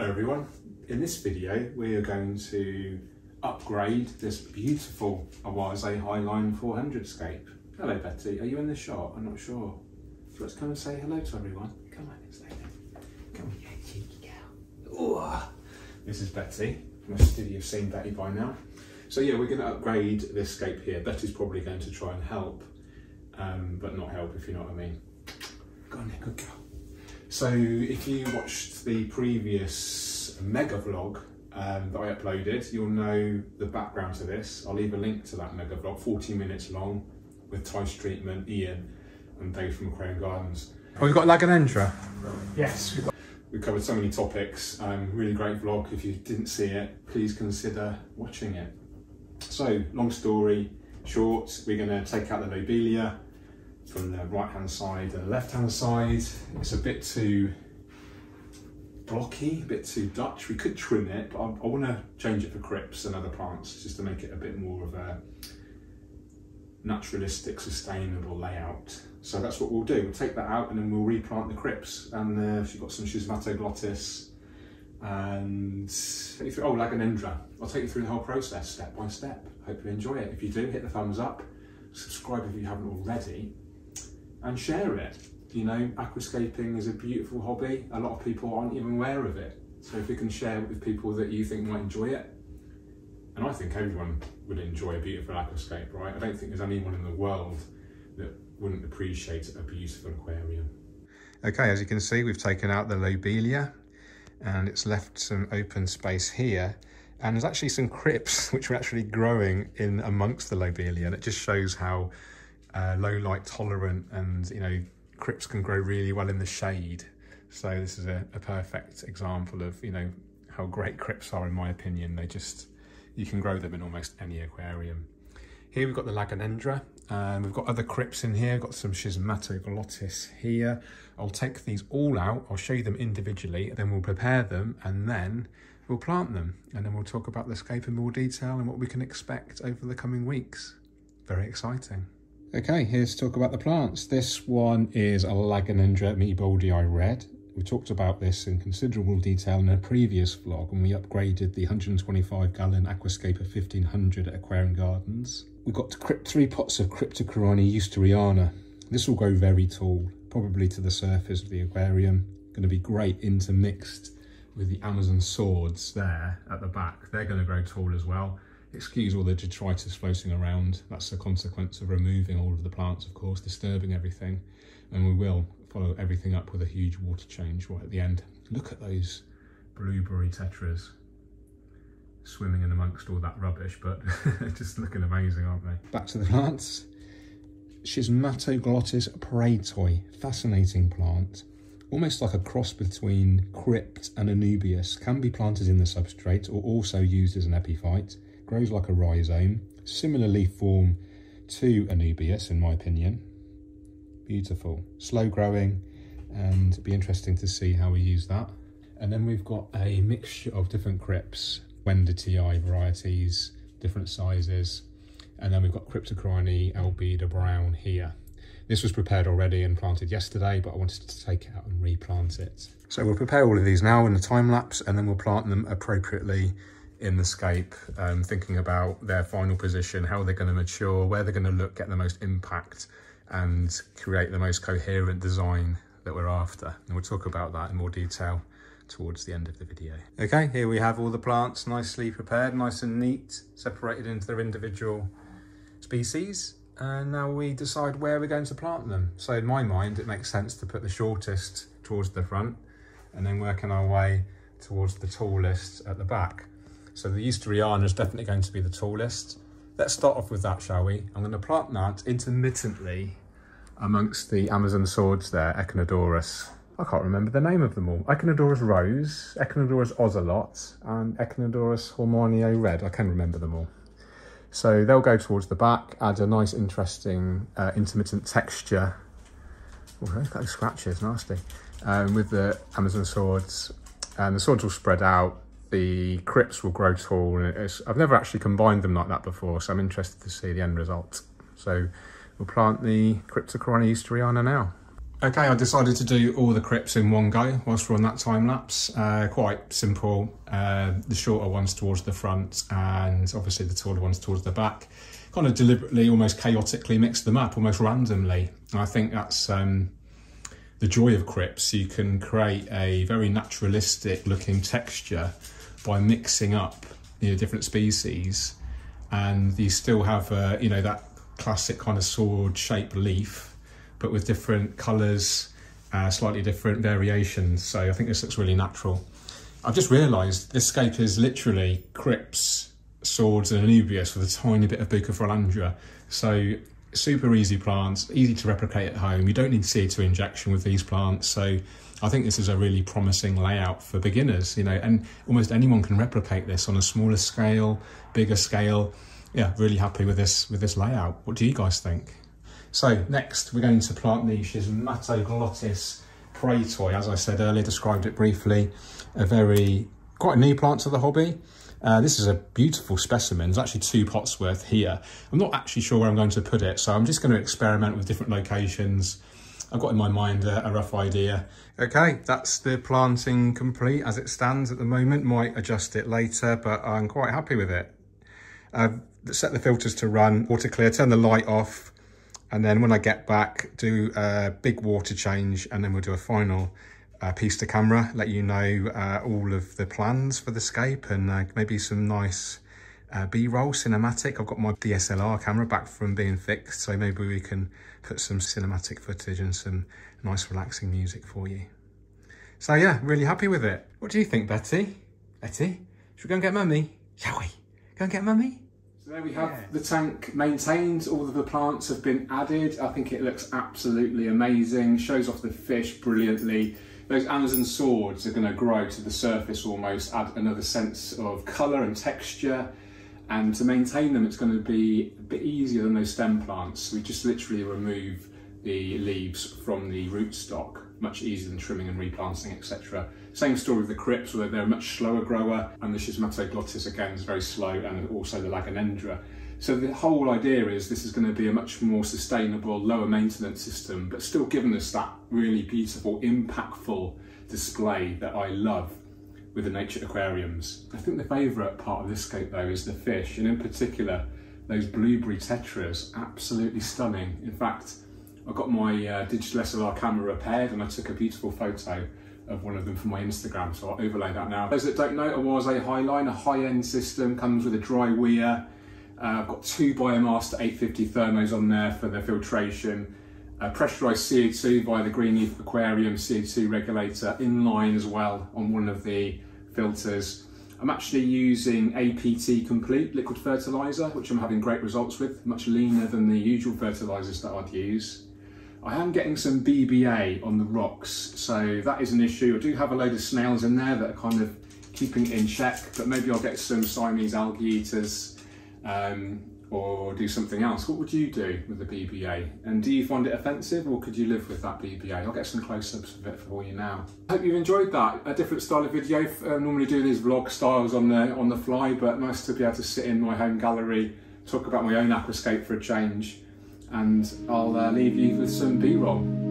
Hello everyone, in this video we are going to upgrade this beautiful Oase Highline 400 scape. Hello Betty, are you in the shot? I'm not sure. So let's come and say hello to everyone. Come on, say hello. Come on, you cheeky girl. Ooh. This is Betty. Most of you have seen Betty by now. So yeah, we're going to upgrade this scape here. Betty's probably going to try and help, but not help if you know what I mean. Go on then, good girl. So if you watched the previous mega vlog that I uploaded, you'll know the background to this. I'll leave a link to that mega vlog, 40 minutes long, with Tice Treatment, Ian and Dave from Aquarium Gardens. Oh, we've got Laganendra? Yes. We've covered so many topics, really great vlog. If you didn't see it, please consider watching it. So, long story short, we're going to take out the lobelia from the right hand side and the left hand side. It's a bit too blocky, a bit too Dutch. We could trim it, but I want to change it for crypts and other plants just to make it a bit more of a naturalistic, sustainable layout. So that's what we'll do. We'll take that out and then we'll replant the crypts. And she's got some schismatoglottis and Laganendra. I'll take you through the whole process step by step. Hope you enjoy it. If you do, hit the thumbs up, subscribe if you haven't already, and share it. You know, aquascaping is a beautiful hobby. A lot of people aren't even aware of it. So if you can share it with people that you think might enjoy it, and I think everyone would enjoy a beautiful aquascape, right? I don't think there's anyone in the world that wouldn't appreciate a beautiful aquarium. Okay, as you can see, we've taken out the lobelia and it's left some open space here. And there's actually some crypts which are actually growing in amongst the lobelia, and it just shows how low light tolerant and, you know, crypts can grow really well in the shade. So this is a perfect example of, you know, how great crypts are in my opinion. They just, you can grow them in almost any aquarium. Here we've got the Laganendra, we've got other crypts in here, got some schismatoglottis here. I'll take these all out, I'll show you them individually, then we'll prepare them and then we'll plant them. And then we'll talk about the scape in more detail and what we can expect over the coming weeks. Very exciting. Okay, here's to talk about the plants. This one is a Laganendra Meeboldii Red. We talked about this in considerable detail in a previous vlog when we upgraded the 125 gallon Aquascape of 1500 at Aquarium Gardens. We've got 3 pots of Cryptocorini eusteriana. This will grow very tall, probably to the surface of the aquarium. Going to be great intermixed with the Amazon swords there at the back. They're going to grow tall as well. Excuse all the detritus floating around. That's the consequence of removing all of the plants, of course, disturbing everything. And we will follow everything up with a huge water change right at the end. Look at those blueberry tetras swimming in amongst all that rubbish, but just looking amazing, aren't they? Back to the plants. Schismatoglottis praetoi, fascinating plant. Almost like a cross between crypt and anubias. Can be planted in the substrate or also used as an epiphyte. Grows like a rhizome. Similar leaf form to anubias in my opinion. Beautiful. Slow growing, and it'd be interesting to see how we use that. And then we've got a mixture of different crypts, Wenditii varieties, different sizes. And then we've got Cryptocorini albida brown here. This was prepared already and planted yesterday, but I wanted to take it out and replant it. So we'll prepare all of these now in a time lapse, and then we'll plant them appropriately in the scape, thinking about their final position, how they're going to mature, where they're going to look, get the most impact, and create the most coherent design that we're after. And we'll talk about that in more detail towards the end of the video. Okay, here we have all the plants nicely prepared, nice and neat, separated into their individual species. And now we decide where we're going to plant them. So in my mind, it makes sense to put the shortest towards the front and then working our way towards the tallest at the back. So the eusteriana is definitely going to be the tallest. Let's start off with that, shall we? I'm going to plant that intermittently amongst the Amazon swords there, Echinodorus. I can't remember the name of them all. Echinodorus Rose, Echinodorus Ocelot, and Echinodorus Hormonio Red. I can remember them all. So they'll go towards the back, add a nice, interesting, intermittent texture. Oh, they've got those scratches, nasty. With the Amazon swords. And the swords will spread out. The crypts will grow tall. And I've never actually combined them like that before, so I'm interested to see the end result. So we'll plant the Cryptocorini eusteriana now. Okay, I decided to do all the crypts in one go whilst we're on that time lapse. Quite simple, the shorter ones towards the front and obviously the taller ones towards the back. Kind of deliberately, almost chaotically mixed them up, almost randomly. And I think that's the joy of crypts. You can create a very naturalistic looking texture by mixing up, you know, different species, and you still have you know, that classic kind of sword shaped leaf, but with different colours, slightly different variations. So I think this looks really natural. I've just realised this scape is literally crypts, swords and anubias with a tiny bit of bucophilandra. So super easy plants, easy to replicate at home. You don't need CO2 injection with these plants. So I think this is a really promising layout for beginners, you know, and almost anyone can replicate this on a smaller scale, bigger scale. Yeah, really happy with this layout. What do you guys think? So next we're going to plant the Schismatoglottis prey toy. As I said earlier, described it briefly, quite a new plant to the hobby. This is a beautiful specimen. There's actually 2 pots worth here. I'm not actually sure where I'm going to put it, so I'm just going to experiment with different locations. I've got in my mind a rough idea. Okay, that's the planting complete as it stands at the moment. Might adjust it later, but I'm quite happy with it. Set the filters to run, water clear, turn the light off, and then when I get back, do a big water change, and then we'll do a final piece to camera, let you know all of the plans for the scape and maybe some nice B-roll cinematic. I've got my DSLR camera back from being fixed, so maybe we can put some cinematic footage and some nice relaxing music for you. So yeah, really happy with it. What do you think, Betty? Betty, should we go and get Mummy? Shall we? Go and get Mummy? So there we have the tank maintained. All of the plants have been added. I think it looks absolutely amazing. Shows off the fish brilliantly. Those Amazon swords are going to grow to the surface almost, add another sense of colour and texture. And to maintain them, it's going to be a bit easier than those stem plants. We just literally remove the leaves from the rootstock, much easier than trimming and replanting, etc. Same story with the crypts, although they're a much slower grower, and the Schismatoglottis again is very slow, and also the Lagonendra. So the whole idea is this is going to be a much more sustainable, lower maintenance system, but still giving us that really beautiful, impactful display that I love with the nature aquariums. I think the favourite part of this scape though is the fish, and in particular those blueberry tetras, absolutely stunning. In fact, I got my digital SLR camera repaired and I took a beautiful photo of one of them for my Instagram, so I'll overlay that now. Those that don't know, Oase Highline, a high-end system, comes with a dry weir. I've got 2 Biomaster 850 thermos on there for the filtration. Pressurised CO2 via the Green Leaf Aquarium CO2 regulator, inline as well on one of the filters. I'm actually using APT Complete liquid fertiliser, which I'm having great results with, much leaner than the usual fertilisers that I'd use. I am getting some BBA on the rocks, so that is an issue. I do have a load of snails in there that are kind of keeping it in check, but maybe I'll get some Siamese algae eaters or do something else. What would you do with the BBA? And do you find it offensive, or could you live with that BBA? I'll get some close-ups of it for you now. I hope you've enjoyed that. A different style of video. I normally do these vlog styles on the fly, but nice to be able to sit in my home gallery, talk about my own aquascape for a change. And I'll leave you with some B-roll.